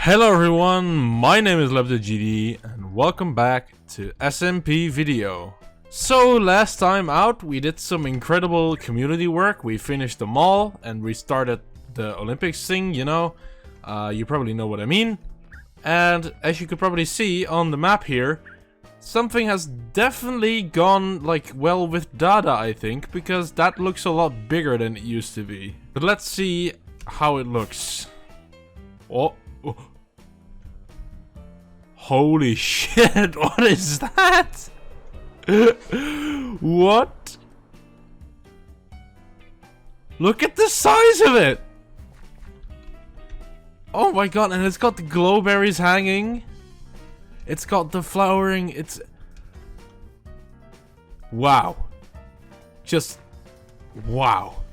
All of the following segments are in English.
Hello everyone, my name is LebTheGD and welcome back to SMPVideo. So last time out we did some incredible community work. We finished the mall and we started the Olympics thing, you know. You probably know what I mean. And as you could probably see on the map here, something has definitely gone like well with data, I think, because that looks a lot bigger than it used to be. But let's see how it looks. Oh. Holy shit, what is that? What? Look at the size of it! Oh my god, and it's got the glowberries hanging. It's got the flowering, it's... Wow. Just... Wow.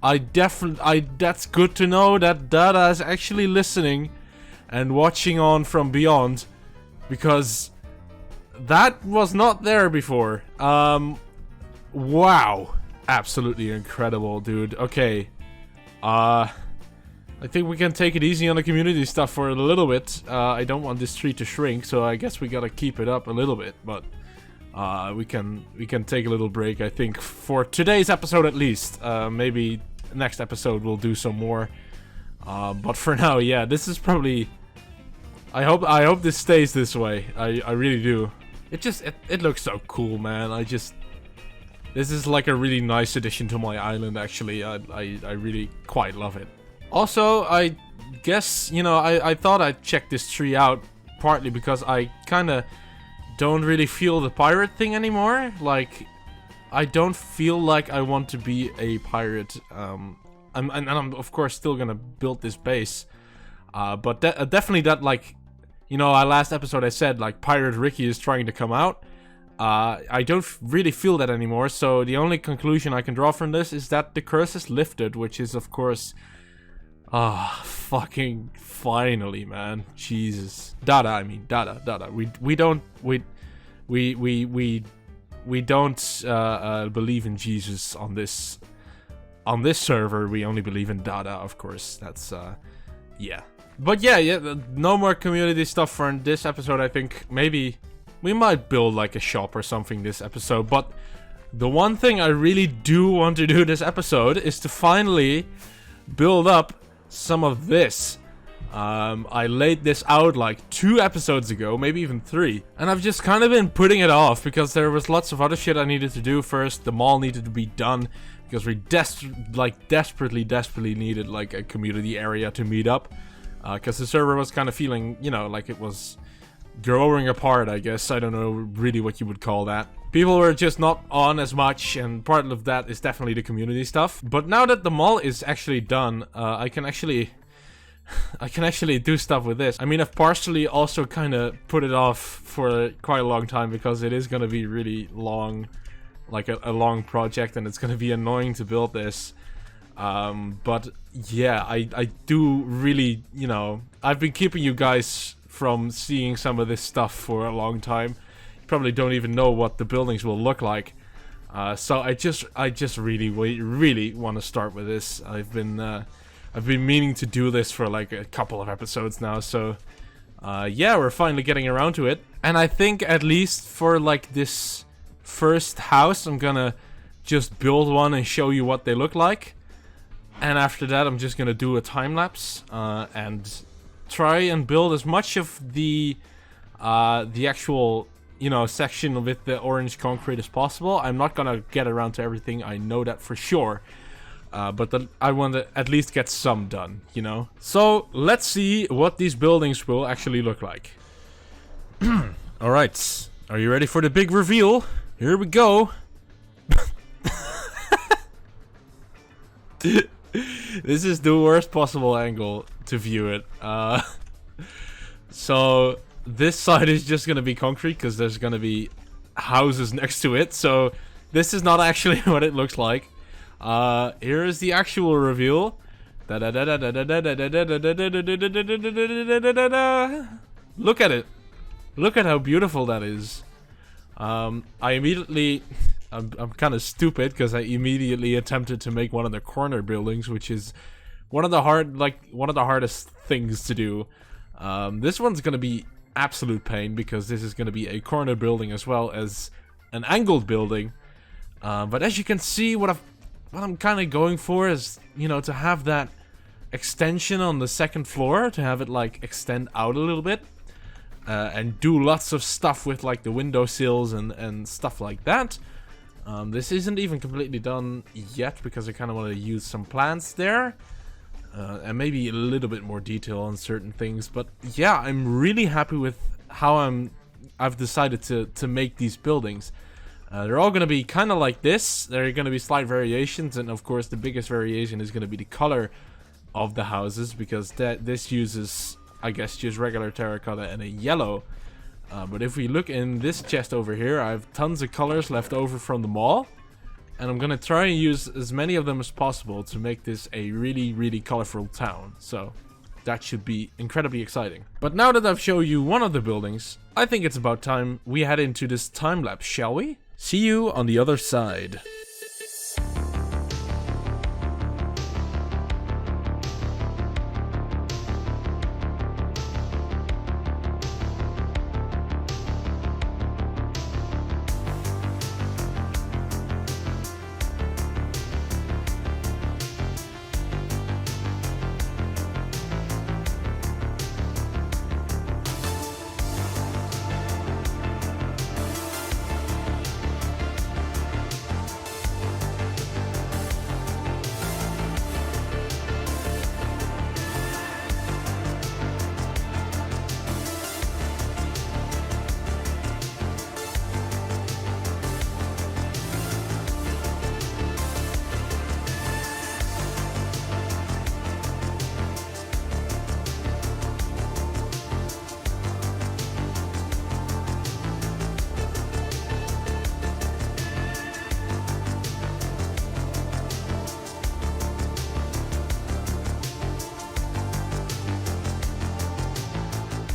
That's good to know that data is actually listening and watching on from beyond, because that was not there before. Wow. Absolutely incredible, dude. Okay. I think we can take it easy on the community stuff for a little bit. I don't want this tree to shrink, so I guess we gotta keep it up a little bit, but we can take a little break, I think, for today's episode at least. Maybe next episode we'll do some more. But for now, yeah, this is probably... I hope this stays this way. I really do. It looks so cool, man. This is like a really nice addition to my island, actually. I really quite love it. Also, I guess, you know, I thought I'd check this tree out, partly because I kinda don't really feel the pirate thing anymore. Like, I don't feel like I want to be a pirate. I'm of course still gonna build this base. But definitely that, like, you know, last episode I said, like, Pirate Ricky is trying to come out. I don't really feel that anymore, so the only conclusion I can draw from this is that the curse is lifted, which is, of course... fucking finally, man. Jesus. Dada, I mean, dada. We don't believe in Jesus on this server. We only believe in dada, of course. That's, yeah. But yeah, no more community stuff for this episode. I think maybe we might build like a shop or something this episode. But the one thing I really do want to do this episode is to finally build up some of this. I laid this out like 2 episodes ago, maybe even 3. And I've just kind of been putting it off because there was lots of other shit I needed to do first. The mall needed to be done because we desperately needed like a community area to meet up. Because the server was kind of feeling, you know, like it was growing apart, I guess. I don't know really what you would call that. People were just not on as much, and part of that is definitely the community stuff. But now that the mall is actually done, I can actually do stuff with this. I mean, I've partially also kind of put it off for quite a long time because it is going to be really long, like a long project, and it's going to be annoying to build this. But yeah, I do really, you know, I've been keeping you guys from seeing some of this stuff for a long time. You probably don't even know what the buildings will look like. So I just really want to start with this. I've been meaning to do this for like a couple of episodes now, so yeah, we're finally getting around to it. And I think at least for like this first house, I'm gonna just build one and show you what they look like. And after that, I'm just gonna do a time lapse and try and build as much of the actual, you know, section with the orange concrete as possible. I'm not gonna get around to everything, I know that for sure. But I want to at least get some done, you know? So, let's see what these buildings will actually look like. Alright, are you ready for the big reveal? Here we go! This is the worst possible angle to view it. So, this side is just gonna be concrete because there's gonna be houses next to it. So, this is not actually what it looks like. Here is the actual reveal. Look at it. Look at how beautiful that is. I'm kind of stupid because I immediately attempted to make one of the corner buildings, which is one of the hardest things to do. This one's gonna be absolute pain because this is gonna be a corner building as well as an angled building. But as you can see, what I'm kind of going for is, you know, to have that extension on the second floor, to have it like extend out a little bit, and do lots of stuff with like the windowsills and stuff like that. This isn't even completely done yet because I kind of want to use some plants there, and maybe a little bit more detail on certain things. But yeah, I'm really happy with how I've decided to make these buildings. They're all going to be kind of like this. There are going to be slight variations, and of course the biggest variation is going to be the color of the houses, because this uses, I guess, just regular terracotta and a yellow. But if we look in this chest over here, I have tons of colors left over from the mall, and I'm going to try and use as many of them as possible to make this a really, really colorful town. So that should be incredibly exciting. But now that I've shown you one of the buildings, I think it's about time we head into this time lapse, shall we? See you on the other side.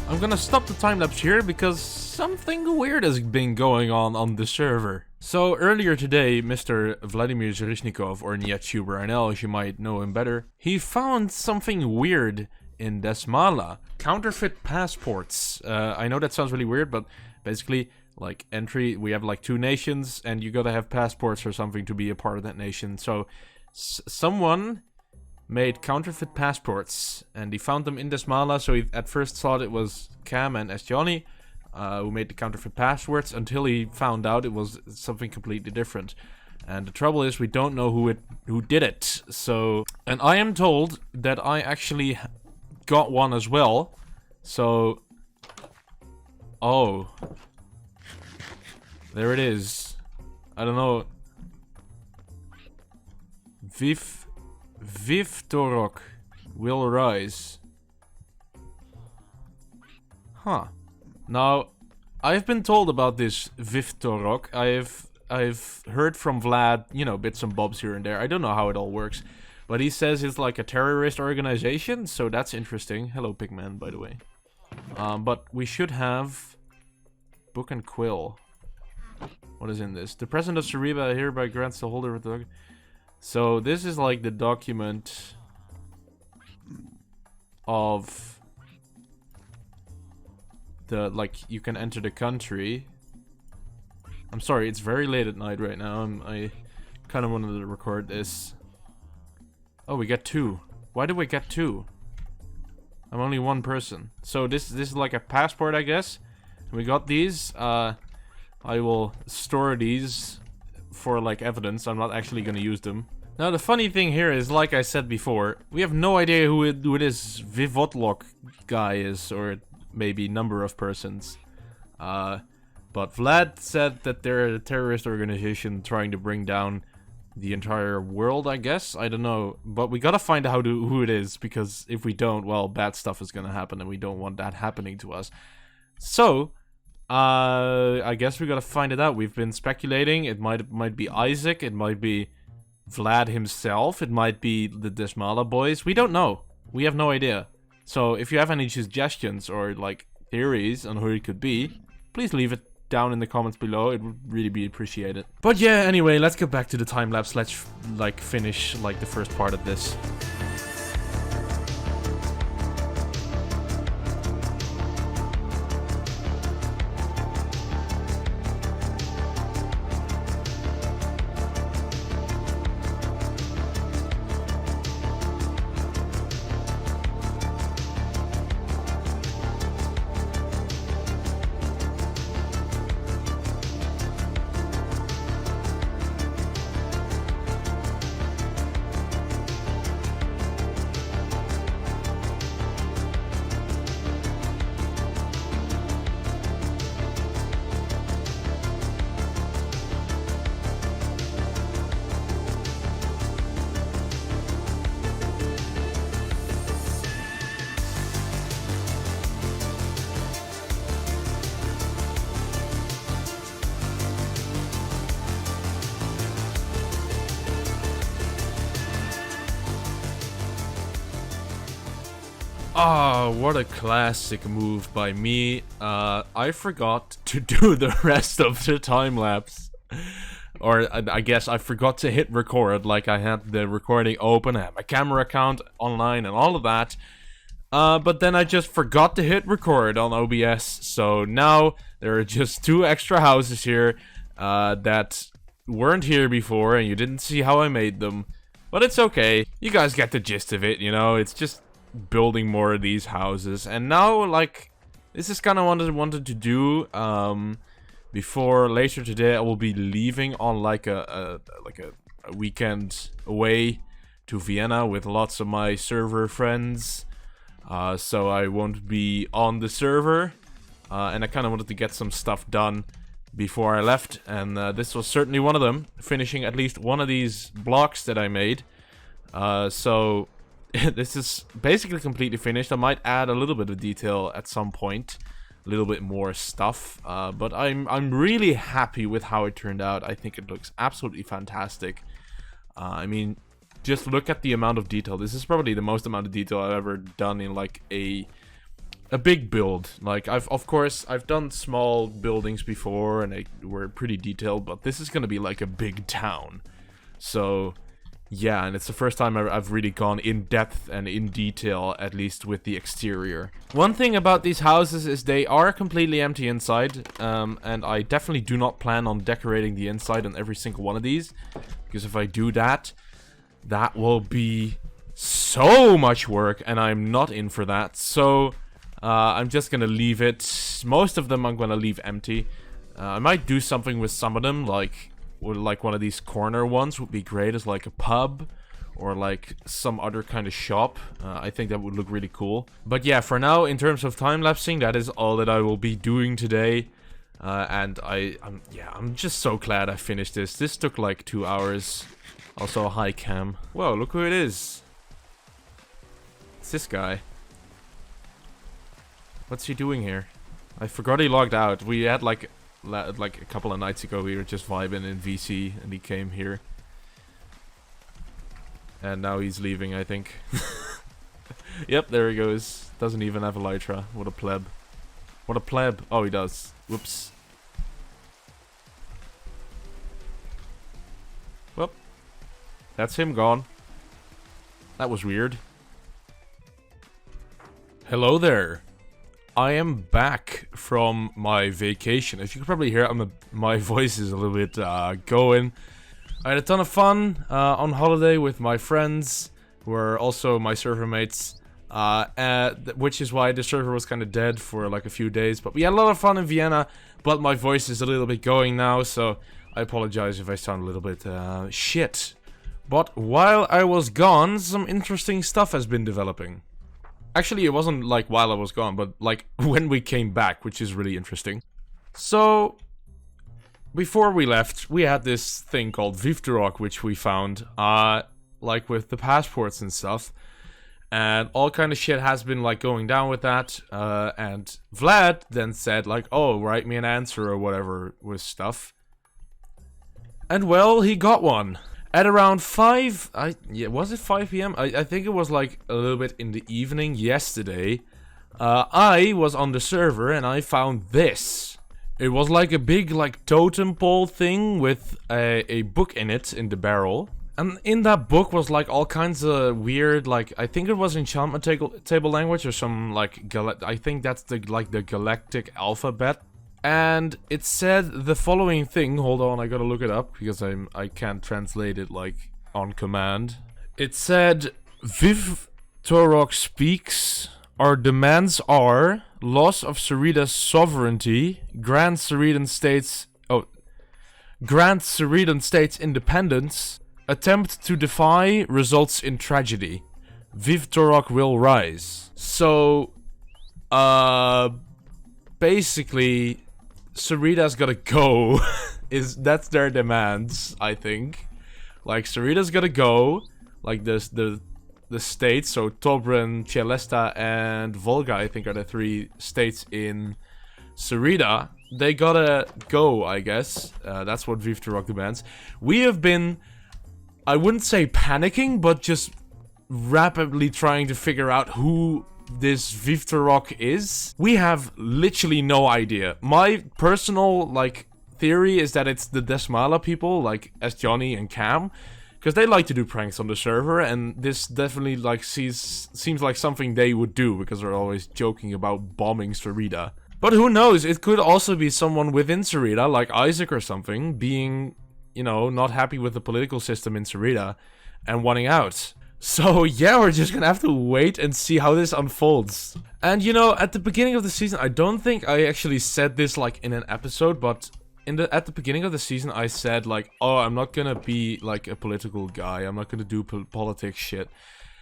I'm gonna stop the time-lapse here because something weird has been going on the server. So earlier today, Mr. Vladimir Zhirishnikov, or NietTuber as you might know him better, he found something weird in Desmala. Counterfeit passports. I know that sounds really weird, but basically, like, we have like 2 nations, and you gotta have passports or something to be a part of that nation. So someone made counterfeit passports, and he found them in Desmala, so he at first thought it was Cam and Johnny who made the counterfeit passports, until he found out it was something completely different. And the trouble is, we don't know who did it. So, and I am told that I actually got one as well. So, oh, there it is. I don't know. VIVTOROK will rise. Huh. Now, I've been told about this VIVTOROK. I've heard from Vlad, you know, bits and bobs here and there. I don't know how it all works, but he says it's like a terrorist organization, so that's interesting. Hello, Pigman, by the way. But we should have book and quill. What is in this? The president of Sariba hereby grants the holder of the... So this is like the document of the, like, you can enter the country. I'm sorry, it's very late at night right now. I kind of wanted to record this. Oh, we get 2. Why do we get 2? I'm only 1 person. So this is like a passport, I guess. We got these. I will store these for like evidence. I'm not actually gonna use them. Now the funny thing here is, like I said before, we have no idea who this VIVTOROK guy is, or maybe number of persons. But Vlad said that they're a terrorist organization trying to bring down the entire world, I guess. I don't know, but we gotta find out who it is, because if we don't, well, bad stuff is gonna happen, and we don't want that happening to us. So, I guess we gotta find it out. We've been speculating. It might be Isaac. It might be Vlad himself. It might be the Desmala boys. We don't know. We have no idea. So if you have any suggestions or like theories on who it could be, please leave it down in the comments below. It would really be appreciated. But yeah, anyway, let's get back to the time lapse. Let's like finish like the first part of this. Oh, what a classic move by me. I forgot to do the rest of the time-lapse. Or, I guess I forgot to hit record, like I had the recording open, I had my camera account online and all of that. But then I just forgot to hit record on OBS, so now there are just 2 extra houses here, that weren't here before, and you didn't see how I made them. But it's okay, you guys get the gist of it, you know, it's just building more of these houses. And now, like, this is kind of what I wanted to do, before later today I will be leaving on like a weekend away to Vienna with lots of my server friends. So I won't be on the server, and I kind of wanted to get some stuff done before I left, and this was certainly one of them, finishing at least one of these blocks that I made. So this is basically completely finished. I might add a little bit of detail at some point, a little bit more stuff, but I'm really happy with how it turned out. I think it looks absolutely fantastic. I mean, just look at the amount of detail. This is probably the most amount of detail I've ever done in like a big build. Like, of course I've done small buildings before and they were pretty detailed, but this is gonna be like a big town. So yeah, and it's the first time I've really gone in depth and in detail, at least with the exterior. One thing about these houses is they are completely empty inside, and I definitely do not plan on decorating the inside on every single one of these, because if I do that, that will be so much work, and I'm not in for that. So I'm just gonna leave it. Most of them I'm gonna leave empty. I might do something with some of them, like one of these corner ones would be great as like a pub or like some other kind of shop. I think that would look really cool. But yeah, for now, in terms of time-lapsing, that is all that I will be doing today. And I'm just so glad I finished this. This took like 2 hours. Also a high cam. Whoa, look who it is. It's this guy. What's he doing here? I forgot he logged out. We had like a couple of nights ago, we were just vibing in VC, and he came here. And now he's leaving, I think. Yep, there he goes. Doesn't even have elytra. What a pleb. What a pleb. Oh, he does. Whoops. Whoop. That's him gone. That was weird. Hello there. I am back from my vacation. As you can probably hear, my voice is a little bit going. I had a ton of fun on holiday with my friends, who are also my server mates, which is why the server was kind of dead for like a few days. But we had a lot of fun in Vienna, but my voice is a little bit going now, so I apologize if I sound a little bit shit. But while I was gone, some interesting stuff has been developing. Actually, it wasn't like while I was gone, but like when we came back, which is really interesting. So, before we left, we had this thing called VIVTOROK, which we found, like with the passports and stuff. And all kind of shit has been like going down with that. And Vlad then said like, oh, write me an answer or whatever with stuff. And well, he got one. At around 5, was it 5 p.m? I think it was like a little bit in the evening yesterday. I was on the server and I found this. It was like a big like totem pole thing with a book in it in the barrel. And in that book was like all kinds of weird, like, I think it was enchantment table language or some like, I think that's the galactic alphabet. And it said the following thing. Hold on, I gotta look it up because I can't translate it like on command. It said, VIVTOROK speaks. Our demands are loss of Serida's sovereignty, grant Seridan states independence, attempt to defy results in tragedy. VIVTOROK will rise. So, basically, Serida's gotta go. That's their demands, I think. Like, Serida's gotta go. Like, the states, so Tobren, Celesta, and Volga, I think, are the 3 states in Serida. They gotta go, I guess. That's what VIVTOROK demands. We have been, I wouldn't say panicking, but just rapidly trying to figure out who this VIVTOROK is? We have literally no idea. My personal, like, theory is that it's the Desmala people, like as Johnny and Cam, because they like to do pranks on the server, and this definitely, like, seems like something they would do, because they're always joking about bombing Sarita. But who knows, it could also be someone within Sarita, like Isaac or something, being, you know, not happy with the political system in Sarita, and wanting out. So yeah, we're just gonna have to wait and see how this unfolds. And you know, at the beginning of the season, I don't think I actually said this, like, in an episode, but at the beginning of the season, I said, like, oh, I'm not gonna be, like, a political guy. I'm not gonna do politics shit.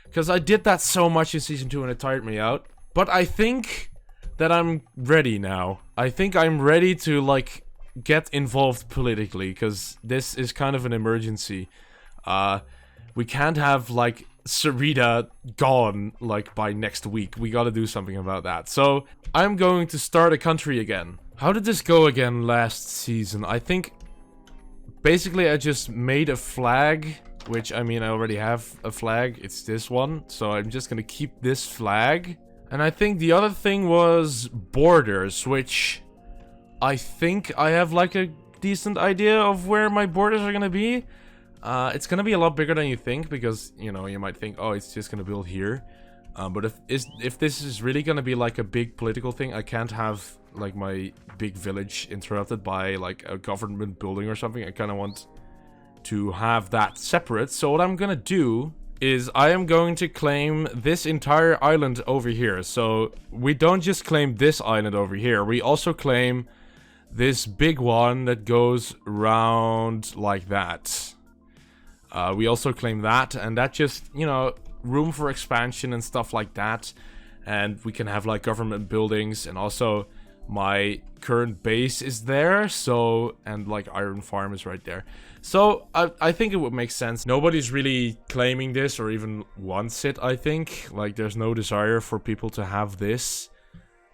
Because I did that so much in Season 2 and it tired me out. But I think that I'm ready now. I think I'm ready to, like, get involved politically. Because this is kind of an emergency. We can't have, like, Sarita gone, like, by next week. We gotta do something about that. So, I'm going to start a country again. How did this go again last season? I think basically I just made a flag, which, I mean, I already have a flag. It's this one, so I'm just gonna keep this flag. And I think the other thing was borders, which I think I have, like, a decent idea of where my borders are gonna be. It's gonna be a lot bigger than you think, because, you know, you might think, oh, it's just gonna build here. But if this is really gonna be, like, a big political thing, I can't have, like, my big village interrupted by, like, a government building or something. I kind of want to have that separate. So what I'm gonna do is I am going to claim this entire island over here. So we don't just claim this island over here. We also claim this big one that goes around like that. We also claim that, and that just, you know, room for expansion and stuff like that. And we can have, like, government buildings, and also my current base is there, so, and, like, iron farm is right there. So I think it would make sense. Nobody's really claiming this or even wants it, I think. Like, there's no desire for people to have this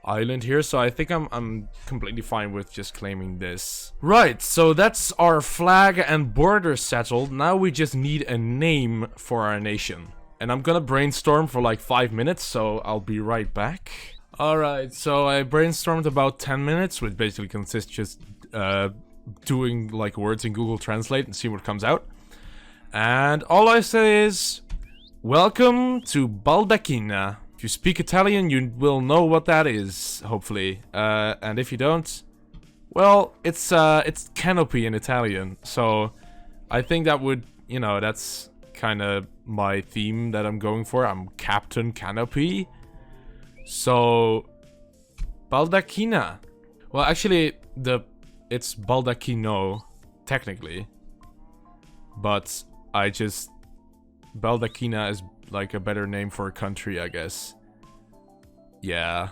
island here, so I think I'm completely fine with just claiming this. Right, so that's our flag and border settled. Now we just need a name for our nation. And I'm gonna brainstorm for like 5 minutes, so I'll be right back. Alright, so I brainstormed about 10 minutes, which basically consists just doing, like, words in Google Translate and see what comes out. And all I say is, welcome to Baldacchina. If you speak Italian, you will know what that is, hopefully. And if you don't, well, it's canopy in Italian. So I think that would, you know, that's kind of my theme that I'm going for. I'm Captain Canopy. So Baldacchina. Well, actually, it's Baldacchino, technically. But Baldacchina is, like, a better name for a country, I guess. Yeah.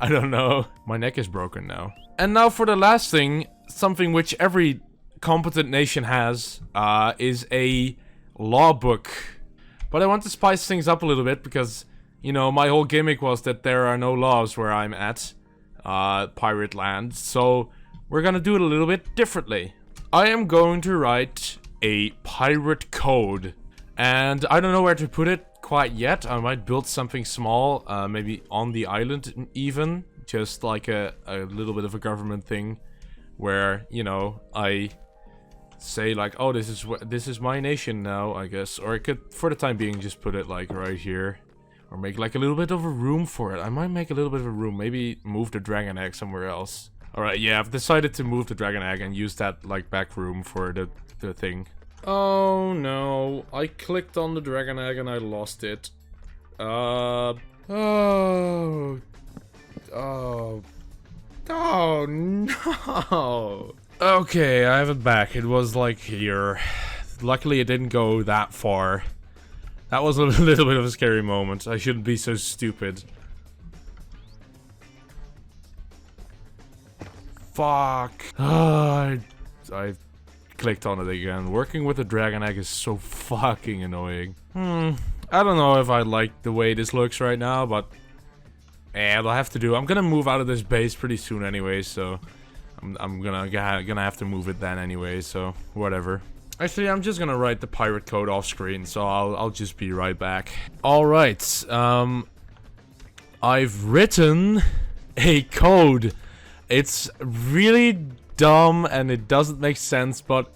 I don't know. My neck is broken now. And now for the last thing, something which every competent nation has, is a law book. But I want to spice things up a little bit because, you know, my whole gimmick was that there are no laws where I'm at, Pirate Land. So we're gonna do it a little bit differently. I am going to write a pirate code. And I don't know where to put it quite yet. I might build something small, maybe on the island even. Just like a little bit of a government thing. Where, you know, I say like, oh, this is my nation now, I guess. Or I could, for the time being, just put it like right here. Or make like a little bit of a room for it. I might make a little bit of a room. Maybe move the dragon egg somewhere else. Alright, yeah, I've decided to move the dragon egg and use that like back room for the thing. Oh no, I clicked on the dragon egg and I lost it. Oh no. Okay, I have it back. It was like here. Luckily it didn't go that far. That was a little bit of a scary moment. I shouldn't be so stupid. Fuck. I clicked on it again. Working with a dragon egg is so fucking annoying. I don't know if I like the way this looks right now, but I'll have to do. I'm gonna move out of this base pretty soon anyway, so I'm gonna have to move it then anyway, so whatever. Actually, I'm just gonna write the pirate code off screen, so I'll just be right back. All right. I've written a code. It's really dumb and it doesn't make sense, but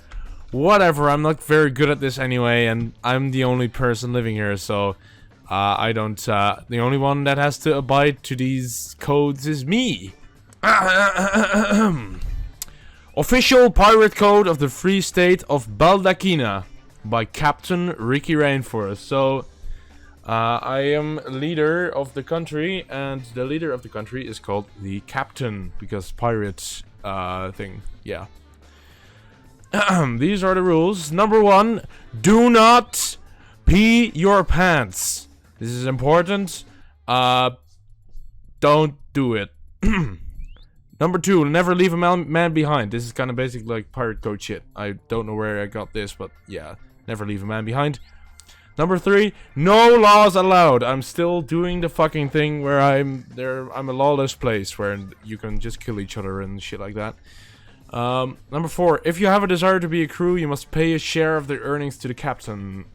whatever. I'm not very good at this anyway, and I'm the only person living here, so I don't. The only one that has to abide to these codes is me. Official Pirate Code of the Free State of Baldacchina by Captain Ricky Rainforest. So, I am leader of the country, and the leader of the country is called the Captain, because pirate thing, yeah. These are the rules. Number 1, do not pee your pants. This is important. Don't do it. Number 2, never leave a man behind. This is kind of basic, like, pirate code shit. I don't know where I got this, but yeah, never leave a man behind. Number 3, no laws allowed. I'm still doing the fucking thing where I'm a lawless place where you can just kill each other and shit like that. Number 4, if you have a desire to be a crew, you must pay a share of the earnings to the captain.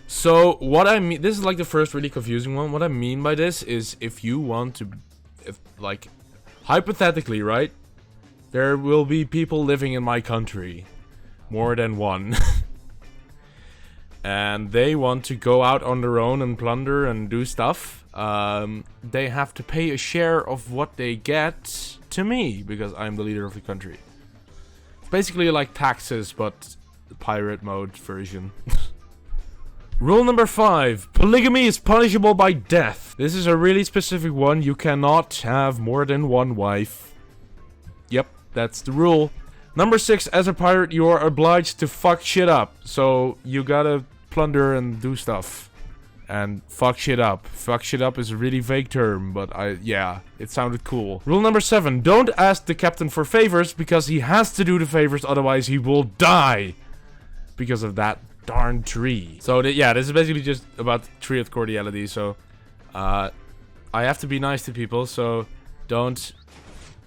So, what I mean, this is like the first really confusing one. What I mean by this is if you want to, like, hypothetically, right? There will be people living in my country. More than one. And they want to go out on their own and plunder and do stuff. They have to pay a share of what they get to me, because I'm the leader of the country. It's basically like taxes, but the pirate mode version. Rule number 5. Polygamy is punishable by death. This is a really specific one. You cannot have more than one wife. Yep, that's the rule. Number 6. As a pirate, you are obliged to fuck shit up. So, you gotta plunder and do stuff. And fuck shit up. Fuck shit up is a really vague term, but yeah, it sounded cool. Rule number 7. Don't ask the captain for favors, because he has to do the favors, otherwise he will die. Because of that darn tree. So yeah, this is basically just about tree of cordiality. So I have to be nice to people, so don't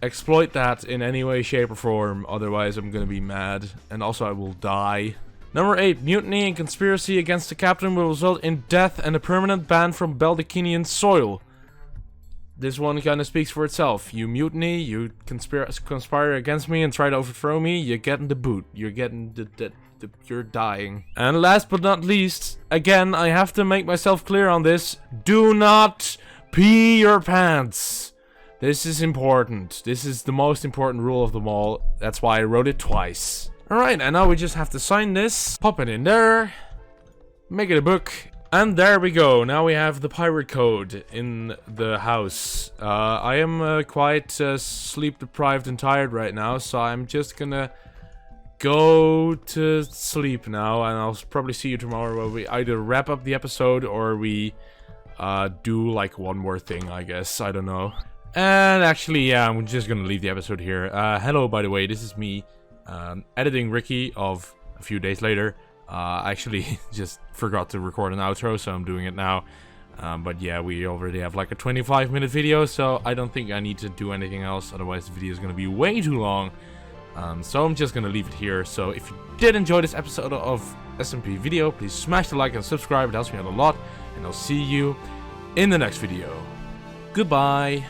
exploit that in any way, shape or form, otherwise I'm gonna be mad, and also I will die. Number 8, mutiny and conspiracy against the captain will result in death and a permanent ban from Baldacchinian soil. This one kind of speaks for itself. You mutiny, you conspire against me and try to overthrow me, you're getting the boot. You're getting you're dying. And last but not least, again, I have to make myself clear on this. Do not pee your pants. This is important. This is the most important rule of them all. That's why I wrote it twice. Alright, and now we just have to sign this. Pop it in there. Make it a book. And there we go. Now we have the pirate code in the house. I am quite sleep deprived and tired right now, so I'm just gonna go to sleep now, and I'll probably see you tomorrow where we either wrap up the episode or we do like one more thing, I guess. I don't know. And actually, yeah, I'm just gonna leave the episode here. Hello, by the way, this is me editing Ricky of a few days later. I actually just forgot to record an outro, so I'm doing it now. But yeah, we already have like a 25-minute video, so I don't think I need to do anything else, otherwise the video is gonna be way too long. So I'm just gonna leave it here. So if you did enjoy this episode of SMPVideo, please smash the like and subscribe. It helps me out a lot. And I'll see you in the next video. Goodbye.